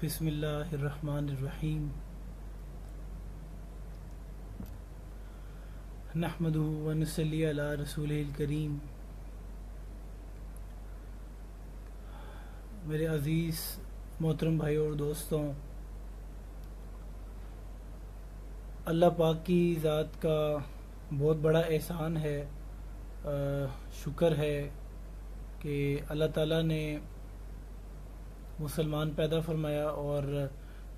بسم اللہ الرحمن الرحیم نحمدہ ونصلی علی رسولہ الکریم۔ میرے عزیز محترم بھائی اور دوستوں، اللہ پاک کی ذات کا بہت بڑا احسان ہے، شکر ہے کہ اللہ تعالیٰ نے مسلمان پیدا فرمایا اور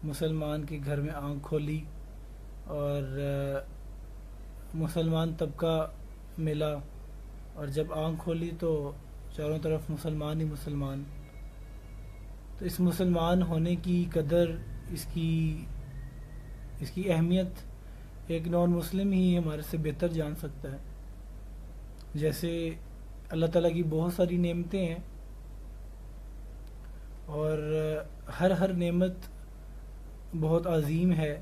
مسلمان کے گھر میں آنکھ کھولی اور مسلمان طبقہ ملا، اور جب آنکھ کھولی تو چاروں طرف مسلمان ہی مسلمان۔ تو اس مسلمان ہونے کی قدر، اس کی اہمیت ایک نان مسلم ہی ہمارے سے بہتر جان سکتا ہے۔ جیسے اللہ تعالیٰ کی بہت ساری نعمتیں ہیں اور ہر نعمت بہت عظیم ہے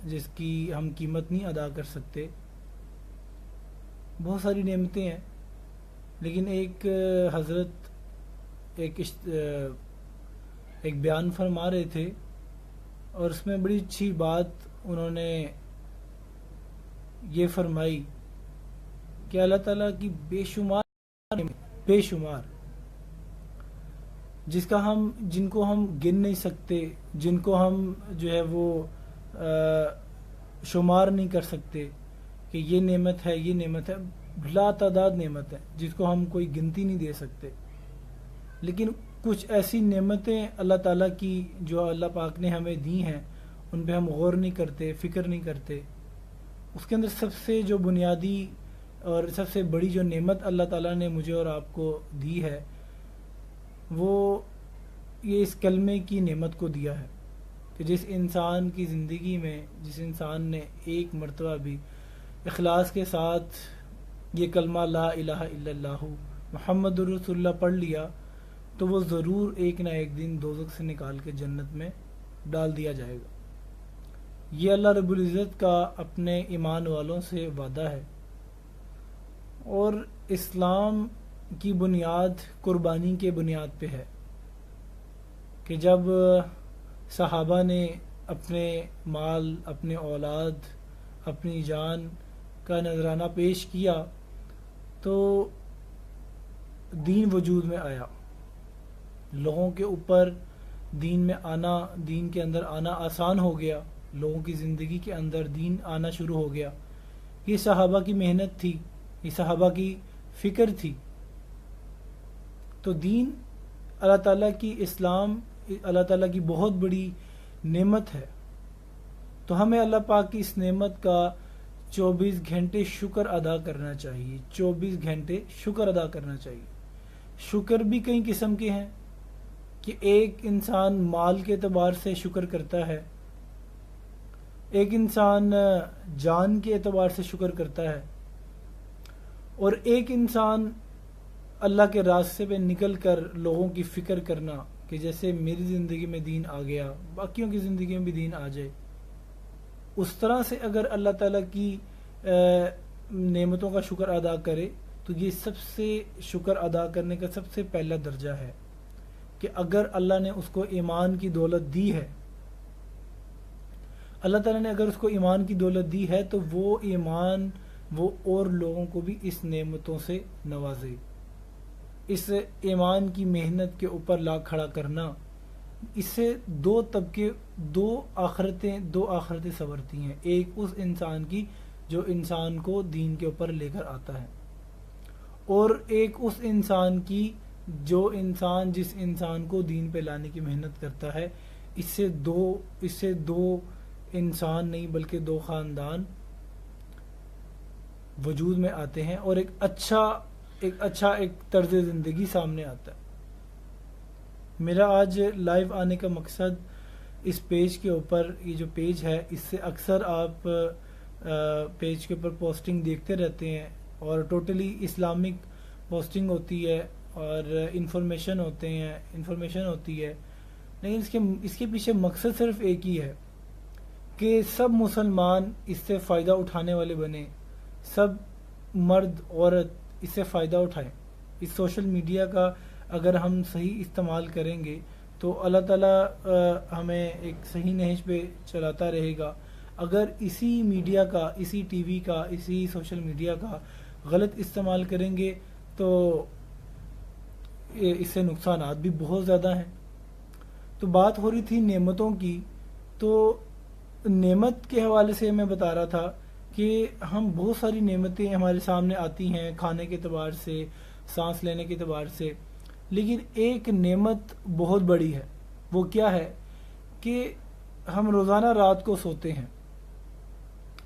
جس کی ہم قیمت نہیں ادا کر سکتے۔ بہت ساری نعمتیں ہیں، لیکن ایک حضرت ایک بیان فرما رہے تھے اور اس میں بڑی اچھی بات انہوں نے یہ فرمائی کہ اللہ تعالیٰ کی بے شمار جن کو ہم گن نہیں سکتے، جن کو ہم جو ہے وہ شمار نہیں کر سکتے کہ یہ نعمت ہے، لا تعداد نعمت ہے جس کو ہم کوئی گنتی نہیں دے سکتے۔ لیکن کچھ ایسی نعمتیں اللہ تعالیٰ کی جو اللہ پاک نے ہمیں دی ہیں، ان پہ ہم غور نہیں کرتے، فکر نہیں کرتے۔ اس کے اندر سب سے جو بنیادی اور سب سے بڑی جو نعمت اللہ تعالیٰ نے مجھے اور آپ کو دی ہے، وہ یہ اس کلمے کی نعمت کو دیا ہے کہ جس انسان کی زندگی میں، جس انسان نے ایک مرتبہ بھی اخلاص کے ساتھ یہ کلمہ لا الہ الا اللہ محمد رسول اللہ پڑھ لیا، تو وہ ضرور ایک نہ ایک دن دوزخ سے نکال کے جنت میں ڈال دیا جائے گا۔ یہ اللہ رب العزت کا اپنے ایمان والوں سے وعدہ ہے۔ اور اسلام کی بنیاد قربانی کے بنیاد پہ ہے کہ جب صحابہ نے اپنے مال، اپنے اولاد، اپنی جان کا نذرانہ پیش کیا تو دین وجود میں آیا۔ لوگوں کے اوپر دین میں آنا، دین کے اندر آنا آسان ہو گیا، لوگوں کی زندگی کے اندر دین آنا شروع ہو گیا۔ یہ صحابہ کی محنت تھی، یہ صحابہ کی فکر تھی۔ تو دین اللہ تعالیٰ کی، اسلام اللہ تعالیٰ کی بہت بڑی نعمت ہے۔ تو ہمیں اللہ پاک کی اس نعمت کا 24 گھنٹے شکر ادا کرنا چاہیے، 24 گھنٹے شکر ادا کرنا چاہیے۔ شکر بھی کئی قسم کے ہیں کہ ایک انسان مال کے اعتبار سے شکر کرتا ہے، ایک انسان جان کے اعتبار سے شکر کرتا ہے، اور ایک انسان اللہ کے راستے پہ نکل کر لوگوں کی فکر کرنا کہ جیسے میری زندگی میں دین آ گیا، باقیوں کی زندگی میں بھی دین آ جائے۔ اس طرح سے اگر اللہ تعالیٰ کی نعمتوں کا شکر ادا کرے تو یہ سب سے شکر ادا کرنے کا سب سے پہلا درجہ ہے کہ اگر اللہ نے اس کو ایمان کی دولت دی ہے، اللہ تعالیٰ نے اگر اس کو ایمان کی دولت دی ہے تو وہ ایمان وہ اور لوگوں کو بھی اس نعمتوں سے نوازے۔ اس ایمان کی محنت کے اوپر لا کھڑا کرنا، اس سے دو طبقے، دو آخرتیں سنورتی ہیں۔ ایک اس انسان کی جو انسان کو دین کے اوپر لے کر آتا ہے، اور ایک اس انسان کی جس انسان کو دین پہ لانے کی محنت کرتا ہے۔ اس سے دو انسان نہیں بلکہ دو خاندان وجود میں آتے ہیں، اور ایک اچھا طرز زندگی سامنے آتا ہے۔ میرا آج لائیو آنے کا مقصد اس پیج کے اوپر، یہ جو پیج ہے اس سے اکثر آپ پیج کے اوپر پوسٹنگ دیکھتے رہتے ہیں، اور ٹوٹلی اسلامک پوسٹنگ ہوتی ہے اور انفارمیشن ہوتی ہے، لیکن اس کے پیچھے مقصد صرف ایک ہی ہے کہ سب مسلمان اس سے فائدہ اٹھانے والے بنے، سب مرد عورت اس سے فائدہ اٹھائیں۔ اس سوشل میڈیا کا اگر ہم صحیح استعمال کریں گے تو اللہ تعالیٰ ہمیں ایک صحیح نہج پہ چلاتا رہے گا. اگر اسی میڈیا کا، اسی ٹی وی کا، اسی سوشل میڈیا کا غلط استعمال کریں گے تو اس سے نقصانات بھی بہت زیادہ ہیں. تو بات ہو رہی تھی نعمتوں کی، تو نعمت کے حوالے سے میں بتا رہا تھا کہ ہم بہت ساری نعمتیں ہمارے سامنے آتی ہیں کھانے کے اعتبار سے، سانس لینے کے اعتبار سے، لیکن ایک نعمت بہت بڑی ہے. وہ کیا ہے کہ ہم روزانہ رات کو سوتے ہیں،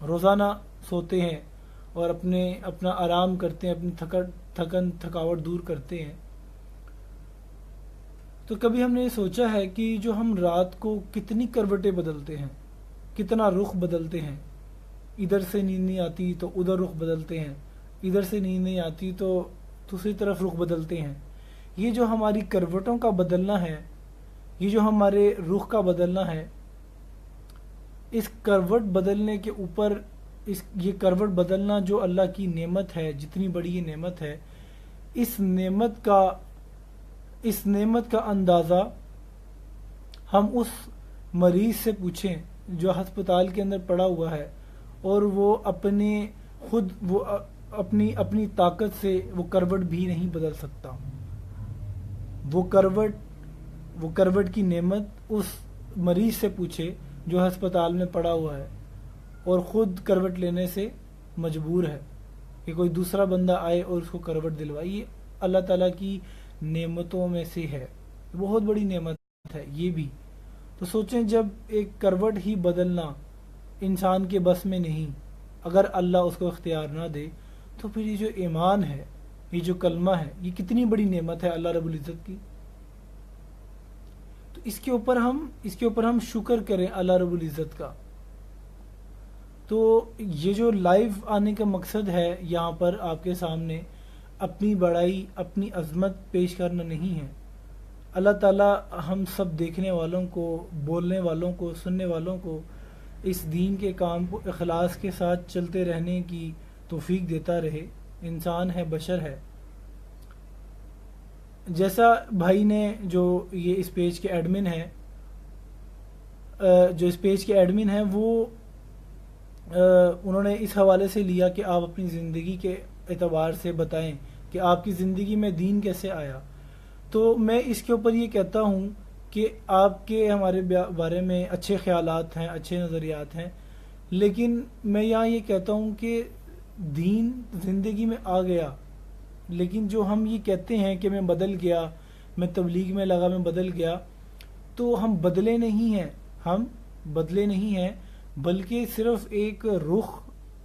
روزانہ سوتے ہیں اور اپنا آرام کرتے ہیں، اپنی تھکاوٹ دور کرتے ہیں. تو کبھی ہم نے یہ سوچا ہے کہ جو ہم رات کو کتنی کروٹیں بدلتے ہیں، کتنا رخ بدلتے ہیں، ادھر سے نیند نہیں آتی تو ادھر رخ بدلتے ہیں، ادھر سے نیند نہیں آتی تو دوسری طرف رخ بدلتے ہیں. یہ جو ہماری کروٹوں کا بدلنا ہے، یہ جو ہمارے رخ کا بدلنا ہے، اس کروٹ بدلنے کے اوپر یہ کروٹ بدلنا جو اللہ کی نعمت ہے، جتنی بڑی یہ نعمت ہے، اس نعمت کا اندازہ ہم اس مریض سے پوچھیں جو ہسپتال کے اندر پڑا ہوا ہے اور وہ اپنی طاقت سے وہ کروٹ بھی نہیں بدل سکتا. وہ کروٹ کی نعمت اس مریض سے پوچھے جو ہسپتال میں پڑا ہوا ہے اور خود کروٹ لینے سے مجبور ہے کہ کوئی دوسرا بندہ آئے اور اس کو کروٹ دلوائے. یہ اللہ تعالیٰ کی نعمتوں میں سے ہے، بہت بڑی نعمت ہے یہ بھی. تو سوچیں جب ایک کروٹ ہی بدلنا انسان کے بس میں نہیں، اگر اللہ اس کو اختیار نہ دے، تو پھر یہ جو ایمان ہے، یہ جو کلمہ ہے، یہ کتنی بڑی نعمت ہے اللہ رب العزت کی. تو اس کے اوپر ہم شکر کریں اللہ رب العزت کا. تو یہ جو لائیو آنے کا مقصد ہے یہاں پر آپ کے سامنے اپنی بڑائی، اپنی عظمت پیش کرنا نہیں ہے. اللہ تعالیٰ ہم سب دیکھنے والوں کو، بولنے والوں کو، سننے والوں کو اس دین کے کام کو اخلاص کے ساتھ چلتے رہنے کی توفیق دیتا رہے. انسان ہے، بشر ہے. جیسا بھائی نے جو یہ اس پیج کے ایڈمن ہیں وہ انہوں نے اس حوالے سے لیا کہ آپ اپنی زندگی کے اعتبار سے بتائیں کہ آپ کی زندگی میں دین کیسے آیا. تو میں اس کے اوپر یہ کہتا ہوں کہ آپ کے ہمارے بارے میں اچھے خیالات ہیں، اچھے نظریات ہیں، لیکن میں یہاں یہ کہتا ہوں کہ دین زندگی میں آ گیا، لیکن جو ہم یہ کہتے ہیں کہ میں بدل گیا، میں تبلیغ میں لگا، میں بدل گیا، تو ہم بدلے نہیں ہیں بلکہ صرف ایک رخ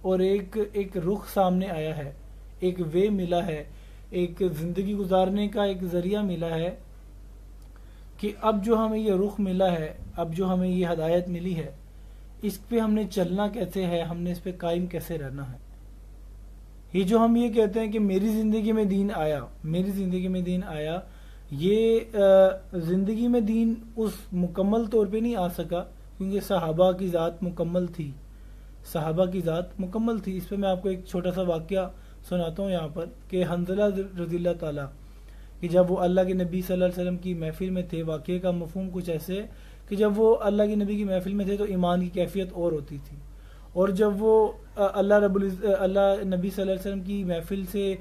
اور ایک رخ سامنے آیا ہے، ایک وے ملا ہے، ایک زندگی گزارنے کا ایک ذریعہ ملا ہے کہ اب جو ہمیں یہ رخ ملا ہے، اب جو ہمیں یہ ہدایت ملی ہے، اس پہ ہم نے چلنا کیسے ہے، ہم نے اس پہ قائم کیسے رہنا ہے. یہ جو ہم یہ کہتے ہیں کہ میری زندگی میں دین آیا، یہ زندگی میں دین اس مکمل طور پہ نہیں آ سکا کیونکہ صحابہ کی ذات مکمل تھی. اس پہ میں آپ کو ایک چھوٹا سا واقعہ سناتا ہوں یہاں پر کہ حنظلہ رضی اللہ تعالیٰ کہ جب وہ اللہ کے نبی صلی اللہ علیہ وسلم کی محفل میں تھے، واقعے کا مفہوم کچھ ایسے ہے کہ جب وہ اللہ کے نبی کی محفل میں تھے تو ایمان کی کیفیت اور ہوتی تھی، اور جب وہ اللہ نبی صلی اللہ علیہ وسلم کی محفل سے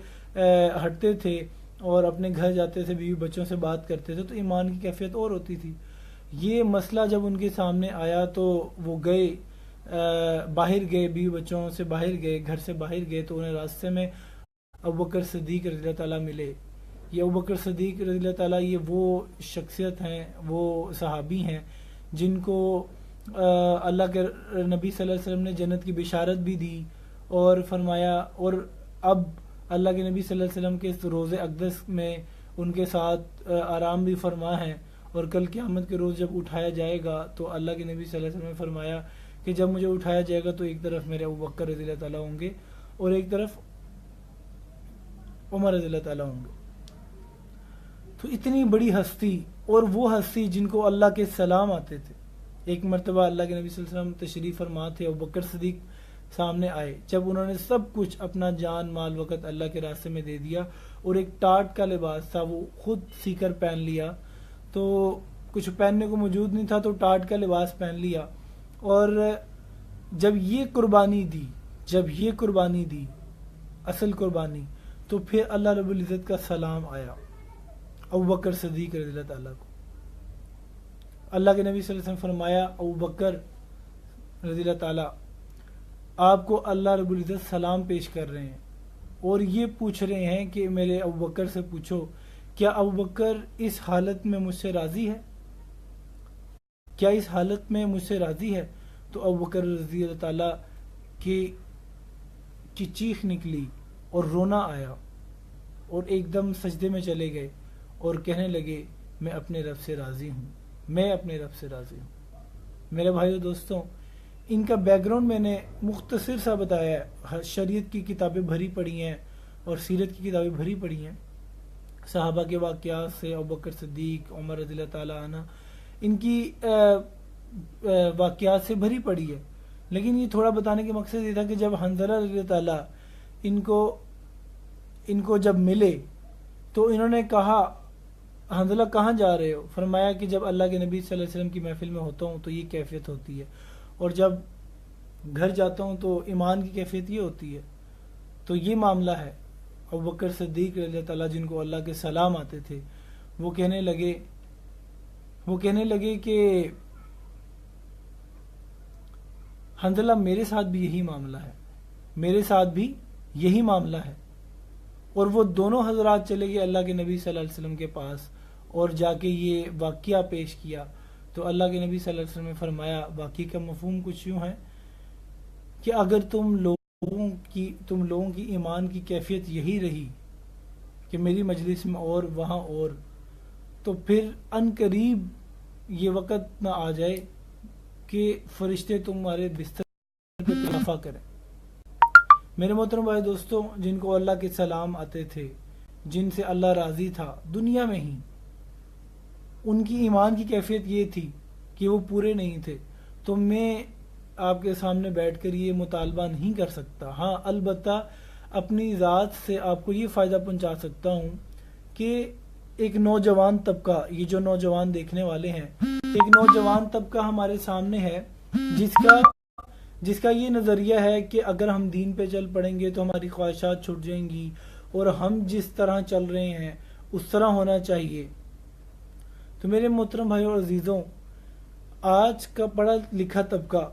ہٹتے تھے اور اپنے گھر جاتے تھے، بیوی بچوں سے بات کرتے تھے، تو ایمان کی کیفیت اور ہوتی تھی. یہ مسئلہ جب ان کے سامنے آیا تو وہ باہر گئے، بیوی بچوں سے باہر گئے، گھر سے باہر گئے، تو انہیں راستے میں ابوبکر صدیق رضی اللہ تعالیٰ ملے. یہ ابوبکر صدیق رضی اللہ تعالیٰ یہ وہ شخصیت ہیں، وہ صحابی ہیں جن کو اللہ کے نبی صلی اللہ علیہ وسلم نے جنت کی بشارت بھی دی اور فرمایا، اور اب اللہ کے نبی صلی اللہ علیہ وسلم کے روز اقدس میں ان کے ساتھ آرام بھی فرما ہے، اور کل قیامت کے روز جب اٹھایا جائے گا تو اللہ کے نبی صلی اللہ علیہ وسلم نے فرمایا کہ جب مجھے اٹھایا جائے گا تو ایک طرف میرے ابوبکر رضی اللہ تعالیٰ ہوں گے اور ایک طرف عمر رضی اللہ تعالیٰ ہوں گے. تو اتنی بڑی ہستی، اور وہ ہستی جن کو اللہ کے سلام آتے تھے. ایک مرتبہ اللہ کے نبی صلی اللہ علیہ وسلم تشریف فرما تھے، ابوبکر صدیق سامنے آئے، جب انہوں نے سب کچھ اپنا جان مال وقت اللہ کے راستے میں دے دیا اور ایک ٹاٹ کا لباس تھا، وہ خود سی کر پہن لیا، تو کچھ پہننے کو موجود نہیں تھا تو ٹاٹ کا لباس پہن لیا، اور جب یہ قربانی دی اصل قربانی، تو پھر اللہ رب العزت کا سلام آیا ابوبکر صدیق رضی اللہ تعالیٰ کو۔ اللہ کے نبی صلی اللہ علیہ وسلم فرمایا ابوبکر رضی اللہ تعالیٰ آپ کو اللہ رب العزت سلام پیش کر رہے ہیں، اور یہ پوچھ رہے ہیں کہ میرے ابوبکر سے پوچھو کیا ابوبکر اس حالت میں مجھ سے راضی ہے، کیا اس حالت میں مجھ سے راضی ہے؟ تو ابوبکر رضی اللہ تعالیٰ کی چیخ نکلی اور رونا آیا، اور ایک دم سجدے میں چلے گئے اور کہنے لگے میں اپنے رب سے راضی ہوں، میں اپنے رب سے راضی ہوں۔ میرے بھائیو دوستوں، ان کا بیک گراؤنڈ میں نے مختصر سا بتایا ہے، شریعت کی کتابیں بھری پڑی ہیں اور سیرت کی کتابیں بھری پڑی ہیں، صحابہ کے واقعات سے، ابوبکر صدیق، عمر رضی اللہ تعالیٰ عنہ، ان کی واقعات سے بھری پڑی ہے، لیکن یہ تھوڑا بتانے کے مقصد یہ تھا کہ جب حنظلہ رضی اللہ تعالیٰ ان کو جب ملے تو انہوں نے کہا حنظلہ کہاں جا رہے ہو؟ فرمایا کہ جب اللہ کے نبی صلی اللہ علیہ وسلم کی محفل میں ہوتا ہوں تو یہ کیفیت ہوتی ہے، اور جب گھر جاتا ہوں تو ایمان کی کیفیت یہ ہوتی ہے۔ تو یہ معاملہ ہے۔ ابوبکر صدیق رضی اللہ تعالیٰ جن کو اللہ کے سلام آتے تھے، وہ کہنے لگے کہ حنظلہ میرے ساتھ بھی یہی معاملہ ہے، میرے ساتھ بھی یہی معاملہ ہے۔ اور وہ دونوں حضرات چلے گئے اللہ کے نبی صلی اللہ علیہ وسلم کے پاس اور جا کے یہ واقعہ پیش کیا، تو اللہ کے نبی صلی اللہ علیہ وسلم نے فرمایا واقعی کا مفہوم کچھ یوں ہے کہ اگر تم لوگوں کی ایمان کی کیفیت یہی رہی کہ میری مجلس میں اور وہاں اور، تو پھر ان قریب یہ وقت نہ آ جائے کہ فرشتے تمہارے بستر پہ اضافہ کریں۔ میرے محترم بھائی دوستوں، جن کو اللہ کے سلام آتے تھے، جن سے اللہ راضی تھا دنیا میں ہی، ان کی ایمان کی کیفیت یہ تھی کہ وہ پورے نہیں تھے، تو میں آپ کے سامنے بیٹھ کر یہ مطالبہ نہیں کر سکتا۔ ہاں البتہ اپنی ذات سے آپ کو یہ فائدہ پہنچا سکتا ہوں کہ ایک نوجوان طبقہ، یہ جو نوجوان دیکھنے والے ہیں، ایک نوجوان طبقہ ہمارے سامنے ہے جس کا یہ نظریہ ہے کہ اگر ہم دین پہ چل پڑیں گے تو ہماری خواہشات چھوٹ جائیں گی، اور ہم جس طرح چل رہے ہیں اس طرح ہونا چاہیے۔ تو میرے محترم بھائیوں اور عزیزوں، آج کا پڑھا لکھا طبقہ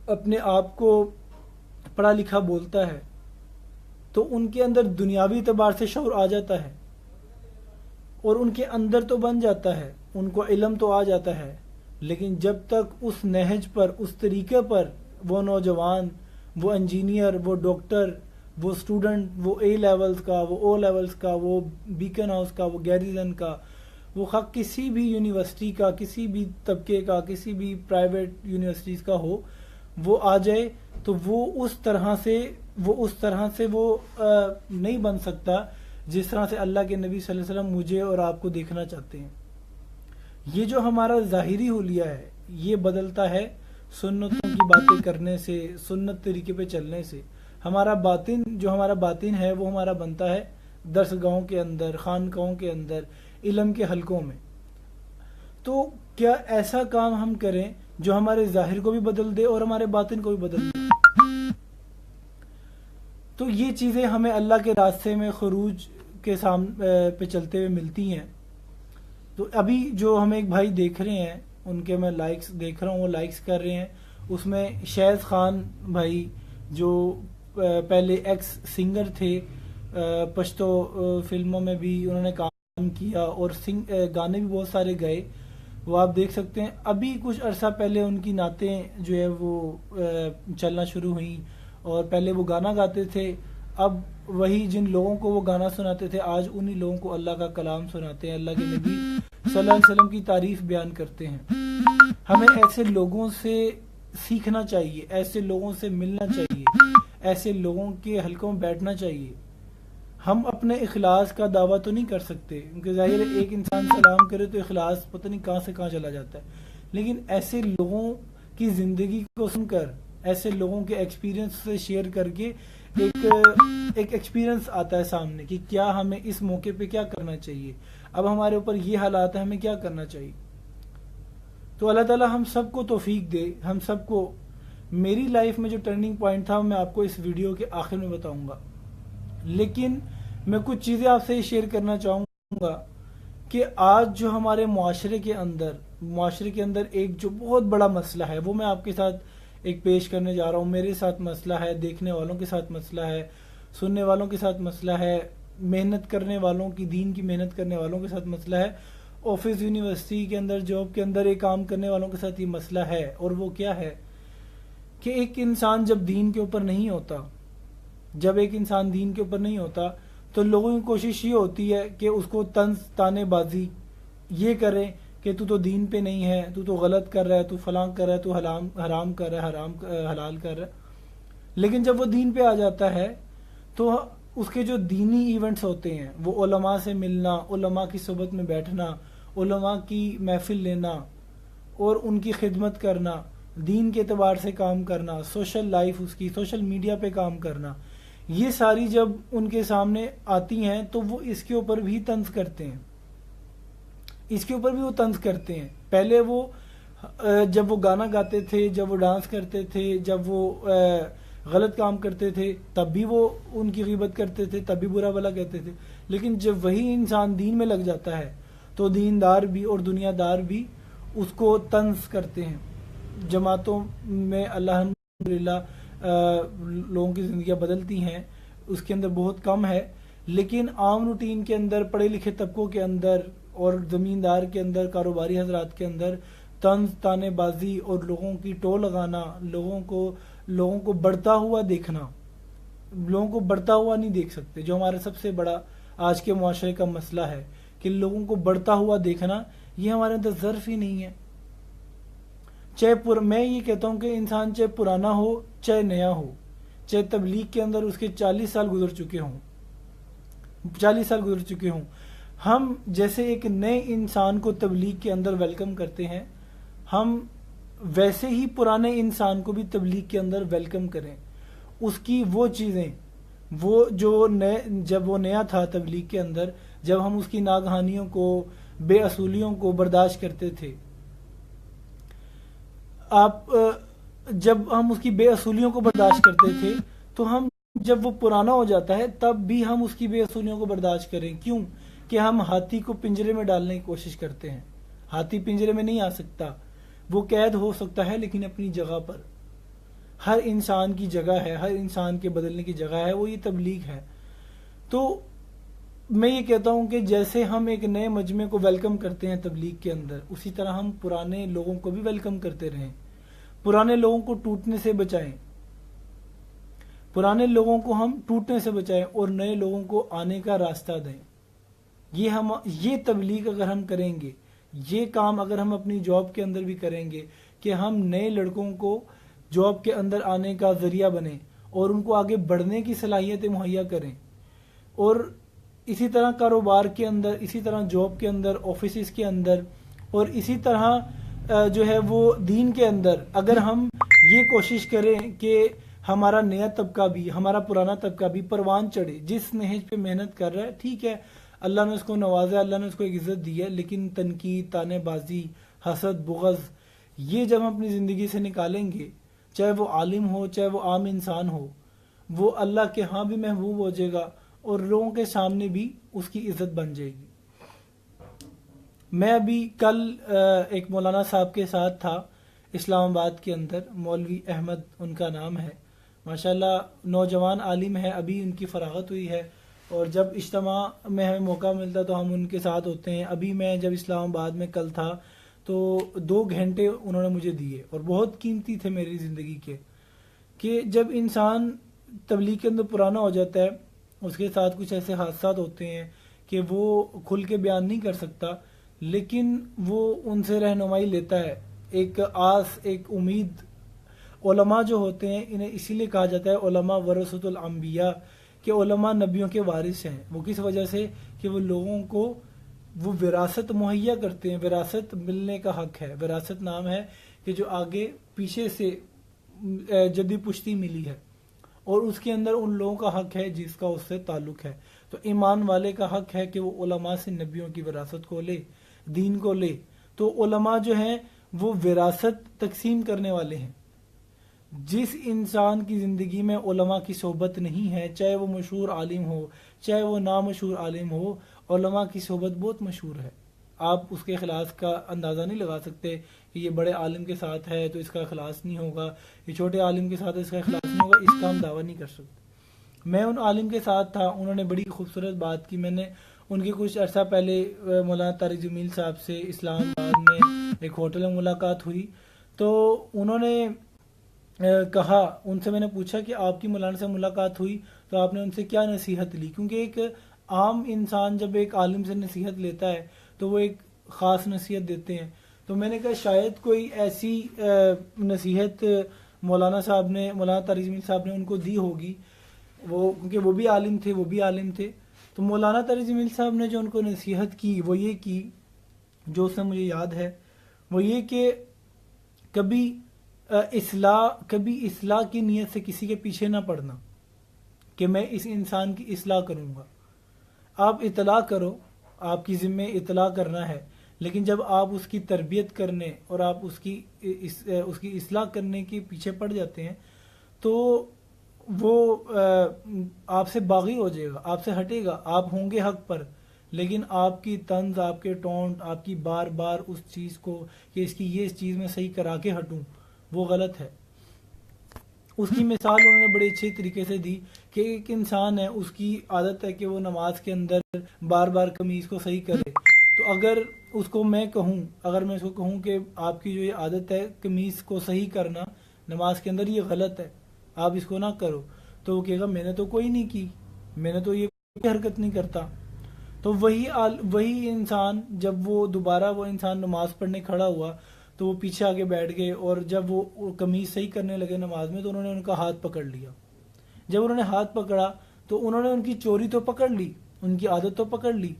اپنے آپ کو پڑھا لکھا بولتا ہے، تو ان کے اندر دنیاوی اعتبار سے شعور آ جاتا ہے، اور ان کے اندر تو بن جاتا ہے، ان کو علم تو آ جاتا ہے، لیکن جب تک اس نہج پر، اس طریقے پر وہ نوجوان، وہ انجینئر، وہ ڈاکٹر، وہ اسٹوڈنٹ، وہ اے لیولز کا، وہ او لیولز کا، وہ بیکن ہاؤس کا، وہ گیریزن کا، وہ کسی بھی یونیورسٹی کا، کسی بھی طبقے کا، کسی بھی پرائیویٹ یونیورسٹیز کا ہو، وہ آ جائے تو وہ اس طرح سے نہیں بن سکتا جس طرح سے اللہ کے نبی صلی اللہ علیہ وسلم مجھے اور آپ کو دیکھنا چاہتے ہیں۔ یہ جو ہمارا ظاہری حلیہ ہے یہ بدلتا ہے سنتوں کی باتیں کرنے سے، سنت طریقے پہ چلنے سے۔ ہمارا باطن ہے وہ ہمارا بنتا ہے درس گاہوں کے اندر، خانقاہوں کے اندر، علم کے حلقوں میں۔ تو کیا ایسا کام ہم کریں جو ہمارے ظاہر کو بھی بدل دے اور ہمارے باطن کو بھی بدل دے؟ تو یہ چیزیں ہمیں اللہ کے راستے میں خروج کے پہ چلتے ہوئے ملتی ہیں۔ تو ابھی جو ہمیں ایک بھائی دیکھ رہے ہیں، ان کے میں لائکس دیکھ رہا ہوں، وہ لائکس کر رہے ہیں، اس میں شیز خان بھائی جو پہلے ایکس سنگر تھے، پشتو فلموں میں بھی انہوں نے کام کیا اور گانے بھی بہت سارے گئے، وہ آپ دیکھ سکتے ہیں۔ ابھی کچھ عرصہ پہلے ان کی نعتیں جو ہے وہ چلنا شروع ہوئیں، اور پہلے وہ گانا گاتے تھے، اب وہی جن لوگوں کو وہ گانا سناتے تھے آج انہی لوگوں کو اللہ کا کلام سناتے ہیں، اللہ کے نبی صلی اللہ علیہ وسلم کی تعریف بیان کرتے ہیں۔ ہمیں ایسے لوگوں سے سیکھنا چاہیے، ایسے لوگوں سے ملنا چاہیے، ایسے لوگوں کے حلقوں میں بیٹھنا چاہیے۔ ہم اپنے اخلاص کا دعویٰ تو نہیں کر سکتے، کیونکہ ظاہر ہے ایک انسان سلام کرے تو اخلاص پتہ نہیں کہاں سے کہاں چلا جاتا ہے، لیکن ایسے لوگوں کی زندگی کو سن کر، ایسے لوگوں کے ایکسپیرینس سے شیئر کر کے ایک ایکسپیرینس آتا ہے سامنے کہ کیا ہمیں اس موقع پہ کیا کرنا چاہیے، اب ہمارے اوپر یہ حالات ہے، ہمیں کیا کرنا چاہیے. تو اللہ تعالیٰ ہم سب کو توفیق دے. ہم سب کو، میری لائف میں جو ٹرننگ پوائنٹ تھا میں آپ کو اس ویڈیو کے آخر میں بتاؤں گا، لیکن میں کچھ چیزیں آپ سے شیئر کرنا چاہوں گا کہ آج جو ہمارے معاشرے کے اندر ایک جو بہت بڑا مسئلہ ہے وہ میں آپ کے ساتھ ایک پیش کرنے جا رہا ہوں. میرے ساتھ مسئلہ ہے، دیکھنے والوں کے ساتھ مسئلہ ہے، سننے والوں کے ساتھ مسئلہ ہے، محنت کرنے والوں کی، دین کی محنت کرنے والوں کے ساتھ مسئلہ ہے، آفس، یونیورسٹی کے اندر، جاب کے اندر ایک کام کرنے والوں کے ساتھ یہ مسئلہ ہے. اور وہ کیا ہے کہ ایک انسان جب دین کے اوپر نہیں ہوتا تو لوگوں کی کوشش یہ ہوتی ہے کہ اس کو طنز تانے بازی یہ کرے کہ تو دین پہ نہیں ہے، تو غلط کر رہا ہے، تو فلاں کر رہا ہے، تو حرام کر رہا ہے، حلال کر رہا ہے. لیکن جب وہ دین پہ آ جاتا ہے تو اس کے جو دینی ایونٹس ہوتے ہیں، وہ علماء سے ملنا، علماء کی صحبت میں بیٹھنا، علماء کی محفل لینا اور ان کی خدمت کرنا، دین کے اعتبار سے کام کرنا، سوشل لائف اس کی، سوشل میڈیا پہ کام کرنا، یہ ساری جب ان کے سامنے آتی ہیں تو وہ اس کے اوپر بھی طنز کرتے ہیں. پہلے وہ جب وہ گانا گاتے تھے، جب وہ ڈانس کرتے تھے، جب وہ غلط کام کرتے تھے تب بھی وہ ان کی غیبت کرتے تھے، تب بھی برا بھلا کہتے تھے. لیکن جب وہی انسان دین میں لگ جاتا ہے تو دیندار بھی اور دنیا دار بھی اس کو طنز کرتے ہیں. جماعتوں میں الحمدللہ لوگوں کی زندگیاں بدلتی ہیں، اس کے اندر بہت کم ہے، لیکن عام روٹین کے اندر، پڑھے لکھے طبقوں کے اندر اور زمیندار کے اندر، کاروباری حضرات کے اندر طنز تانے بازی اور لوگوں کی ٹو لگانا، لوگوں کو بڑھتا ہوا دیکھنا، لوگوں کو بڑھتا ہوا نہیں دیکھ سکتے، جو ہمارا سب سے بڑا آج کے معاشرے کا مسئلہ ہے کہ لوگوں کو بڑھتا ہوا دیکھنا یہ ہمارے اندر ظرف ہی نہیں ہے. میں یہ کہتا ہوں کہ انسان چاہے پرانا ہو چاہے نیا ہو، چاہے تبلیغ کے اندر اس کے 40 سال گزر چکے ہوں، ہم جیسے ایک نئے انسان کو تبلیغ کے اندر ویلکم کرتے ہیں، ہم ویسے ہی پرانے انسان کو بھی تبلیغ کے اندر ویلکم کریں. اس کی وہ چیزیں، وہ جو جب وہ نیا تھا تبلیغ کے اندر، جب ہم اس کی ناگہانیوں کو، بے اصولیوں کو برداشت کرتے تھے، جب ہم اس کی بے اصولیوں کو برداشت کرتے تھے تو ہم جب وہ پرانا ہو جاتا ہے تب بھی ہم اس کی بے اصولیوں کو برداشت کریں. کیوں کہ ہم ہاتھی کو پنجرے میں ڈالنے کی کوشش کرتے ہیں. ہاتھی پنجرے میں نہیں آ سکتا، وہ قید ہو سکتا ہے لیکن اپنی جگہ پر. ہر انسان کی جگہ ہے، ہر انسان کے بدلنے کی جگہ ہے، وہ یہ تبلیغ ہے. تو میں یہ کہتا ہوں کہ جیسے ہم ایک نئے مجمع کو ویلکم کرتے ہیں تبلیغ کے اندر، اسی طرح ہم پرانے لوگوں کو بھی ویلکم کرتے رہیں. پرانے لوگوں کو ٹوٹنے سے بچائیں اور نئے لوگوں کو آنے کا راستہ دیں. یہ تبلیغ اگر ہم کریں گے، یہ کام اگر ہم اپنی جاب کے اندر بھی کریں گے کہ ہم نئے لڑکوں کو جاب کے اندر آنے کا ذریعہ بنیں اور ان کو آگے بڑھنے کی صلاحیتیں مہیا کریں، اور اسی طرح کاروبار کے اندر، اسی طرح جاب کے اندر، آفیسز کے اندر، اور اسی طرح جو ہے وہ دین کے اندر اگر ہم یہ کوشش کریں کہ ہمارا نیا طبقہ بھی، ہمارا پرانا طبقہ بھی پروان چڑھے، جس نہج پہ محنت کر رہا ہے، ٹھیک ہے، اللہ نے اس کو نوازا، اللہ نے اس کو ایک عزت دی ہے، لیکن تنقید، تانے بازی، حسد، بغض، یہ جب ہم اپنی زندگی سے نکالیں گے، چاہے وہ عالم ہو چاہے وہ عام انسان ہو، وہ اللہ کے ہاں بھی محبوب ہو جائے گا اور لوگوں کے سامنے بھی اس کی عزت بن جائے گی. میں ابھی کل ایک مولانا صاحب کے ساتھ تھا اسلام آباد کے اندر، مولوی احمد ان کا نام ہے، ماشاءاللہ نوجوان عالم ہے، ابھی ان کی فراغت ہوئی ہے، اور جب اجتماع میں ہمیں موقع ملتا تو ہم ان کے ساتھ ہوتے ہیں. ابھی میں جب اسلام آباد میں کل تھا تو 2 گھنٹے انہوں نے مجھے دیے اور بہت قیمتی تھے میری زندگی کے، کہ جب انسان تبلیغ کے اندر پرانا ہو جاتا ہے، اس کے ساتھ کچھ ایسے حادثات ہوتے ہیں کہ وہ کھل کے بیان نہیں کر سکتا، لیکن وہ ان سے رہنمائی لیتا ہے، ایک آس، ایک امید. علماء جو ہوتے ہیں انہیں اسی لیے کہا جاتا ہے علماء ورثۃ الانبیاء، کہ علماء نبیوں کے وارث ہیں. وہ کس وجہ سے؟ کہ وہ لوگوں کو وہ وراثت مہیا کرتے ہیں. وراثت ملنے کا حق ہے، وراثت نام ہے کہ جو آگے پیچھے سے جدی پشتی ملی ہے، اور اس کے اندر ان لوگوں کا حق ہے جس کا اس سے تعلق ہے. تو ایمان والے کا حق ہے کہ وہ علماء سے نبیوں کی وراثت کو لے، دین کو لے. تو علماء جو ہیں وہ وراثت تقسیم کرنے والے ہیں. جس انسان کی زندگی میں علماء کی صحبت نہیں ہے، چاہے وہ مشہور عالم ہو چاہے وہ نامشہور عالم ہو، علماء کی صحبت بہت مشہور ہے. آپ اس کے اخلاص کا اندازہ نہیں لگا سکتے کہ یہ بڑے عالم کے ساتھ ہے تو اس کا اخلاص نہیں ہوگا، یہ چھوٹے عالم کے ساتھ ہے اس کا اخلاص نہیں ہوگا. اس کا ہم دعویٰ نہیں کر سکتے. میں ان عالم کے ساتھ تھا، انہوں نے بڑی خوبصورت بات کی. میں نے ان کے کچھ عرصہ پہلے مولانا طارق جمیل صاحب سے اسلام آباد میں ایک ہوٹل میں ملاقات ہوئی. تو انہوں نے کہا، ان سے میں نے پوچھا کہ آپ کی مولانا سے ملاقات ہوئی تو آپ نے ان سے کیا نصیحت لی؟ کیونکہ ایک عام انسان جب ایک عالم سے نصیحت لیتا ہے تو وہ ایک خاص نصیحت دیتے ہیں. تو میں نے کہا شاید کوئی ایسی نصیحت مولانا طارق جمیل صاحب نے ان کو دی ہوگی، وہ کیونکہ وہ بھی عالم تھے. تو مولانا طارق جمیل صاحب نے جو ان کو نصیحت کی وہ یہ کی، جو اس سے مجھے یاد ہے، وہ یہ کہ کبھی اصلاح کی نیت سے کسی کے پیچھے نہ پڑنا کہ میں اس انسان کی اصلاح کروں گا. آپ اطلاع کرو، آپ کی ذمہ اطلاع کرنا ہے، لیکن جب آپ اس کی تربیت کرنے اور آپ اس کی اصلاح کرنے کے پیچھے پڑ جاتے ہیں تو وہ آپ سے باغی ہو جائے گا، آپ سے ہٹے گا. آپ ہوں گے حق پر، لیکن آپ کی طنز، آپ کے ٹونٹ، آپ کی بار بار اس چیز کو کہ اس چیز میں صحیح کرا کے ہٹوں، وہ غلط ہے. اس کی مثال انہوں نے بڑے اچھے طریقے سے دی کہ ایک انسان ہے، اس کی عادت ہے کہ وہ نماز کے اندر بار بار قمیض کو صحیح کرے. تو اگر میں اس کو کہوں کہ آپ کی جو یہ عادت ہے قمیض کو صحیح کرنا نماز کے اندر، یہ غلط ہے، آپ اس کو نہ کرو، تو وہ کہے گا میں نے تو کوئی نہیں کی، میں نے تو یہ کوئی حرکت نہیں کرتا. تو وہی انسان جب وہ دوبارہ وہ انسان نماز پڑھنے کھڑا ہوا تو وہ پیچھے آگے بیٹھ گئے، اور جب وہ قمیض صحیح کرنے لگے نماز میں تو انہوں نے ان کا ہاتھ پکڑ لیا. جب انہوں نے ہاتھ پکڑا تو انہوں نے ان کی چوری تو پکڑ لی، ان کی عادت تو پکڑ لی،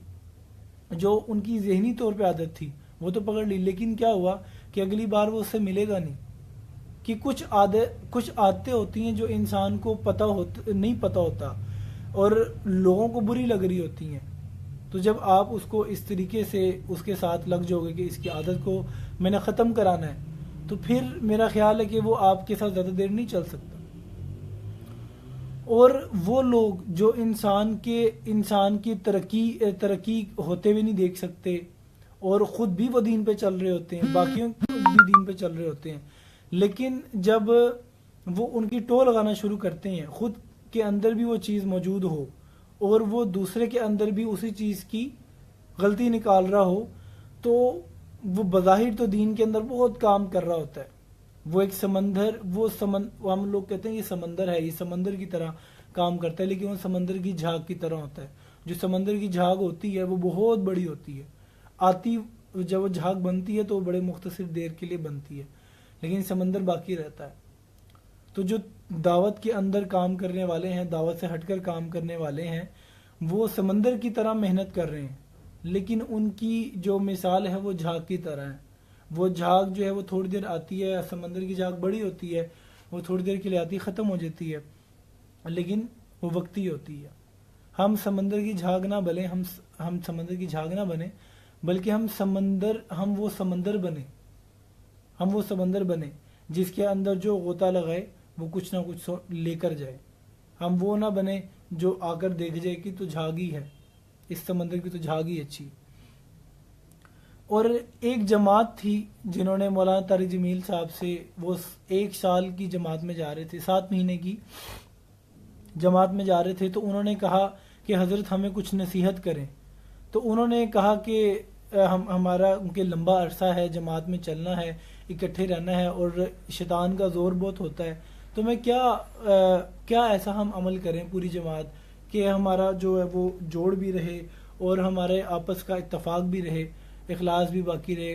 جو ان کی ذہنی طور پہ عادت تھی وہ تو پکڑ لی. لیکن کیا ہوا کہ اگلی بار وہ اس سے ملے گا نہیں. کہ کچھ عادتیں ہوتی ہیں جو انسان کو نہیں پتہ ہوتا اور لوگوں کو بری لگ رہی ہوتی ہیں. تو جب آپ اس کو اس طریقے سے اس کے ساتھ لگ جاؤ گے کہ اس کی عادت کو میں نے ختم کرانا ہے، تو پھر میرا خیال ہے کہ وہ آپ کے ساتھ زیادہ دیر نہیں چل سکتا. اور وہ لوگ جو انسان کی ترقی ہوتے ہوئے نہیں دیکھ سکتے اور خود بھی وہ دین پہ چل رہے ہوتے ہیں، باقیوں بھی دین پہ چل رہے ہوتے ہیں، لیکن جب وہ ان کی ٹو لگانا شروع کرتے ہیں، خود کے اندر بھی وہ چیز موجود ہو اور وہ دوسرے کے اندر بھی اسی چیز کی غلطی نکال رہا ہو، تو وہ بظاہر تو دین کے اندر بہت کام کر رہا ہوتا ہے. وہ ایک ہم لوگ کہتے ہیں یہ سمندر ہے، یہ سمندر کی طرح کام کرتا ہے، لیکن وہ سمندر کی جھاگ کی طرح ہوتا ہے. جو سمندر کی جھاگ ہوتی ہے وہ بہت بڑی ہوتی ہے، جب وہ جھاگ بنتی ہے تو وہ بڑے مختصر دیر کے لیے بنتی ہے، لیکن سمندر باقی رہتا ہے. تو جو دعوت کے اندر کام کرنے والے ہیں، دعوت سے ہٹ کر کام کرنے والے ہیں، وہ سمندر کی طرح محنت کر رہے ہیں، لیکن ان کی جو مثال ہے وہ جھاگ کی طرح ہے. وہ جھاگ جو ہے وہ تھوڑی دیر آتی ہے، سمندر کی جھاگ بڑی ہوتی ہے، وہ تھوڑی دیر کے لیے آتی ہے، ختم ہو جاتی ہے، لیکن وہ وقتی ہوتی ہے. ہم سمندر کی جھاگ نہ بنے، ہم سمندر کی جھاگ نہ بنے، بلکہ ہم وہ سمندر بنے جس کے اندر جو غوطہ لگائے وہ کچھ نہ کچھ لے کر جائے. ہم وہ نہ بنے جو آ کر دیکھ جائے کہ تو جھاگ ہی ہے، اس سمندر کی تو جھاگ ہی اچھی. اور ایک جماعت تھی جنہوں نے مولانا طارق جمیل صاحب سے، وہ 1 سال کی جماعت میں جا رہے تھے، 7 مہینے کی جماعت میں جا رہے تھے. تو انہوں نے کہا کہ حضرت ہمیں کچھ نصیحت کریں. تو انہوں نے کہا کہ ہمارا کہ لمبا عرصہ ہے، جماعت میں چلنا ہے، اکٹھے رہنا ہے، اور شیطان کا زور بہت ہوتا ہے. تو میں کیا ایسا ہم عمل کریں پوری جماعت کہ ہمارا جو ہے وہ جوڑ بھی رہے اور ہمارے آپس کا اتفاق بھی رہے، اخلاص بھی باقی رہے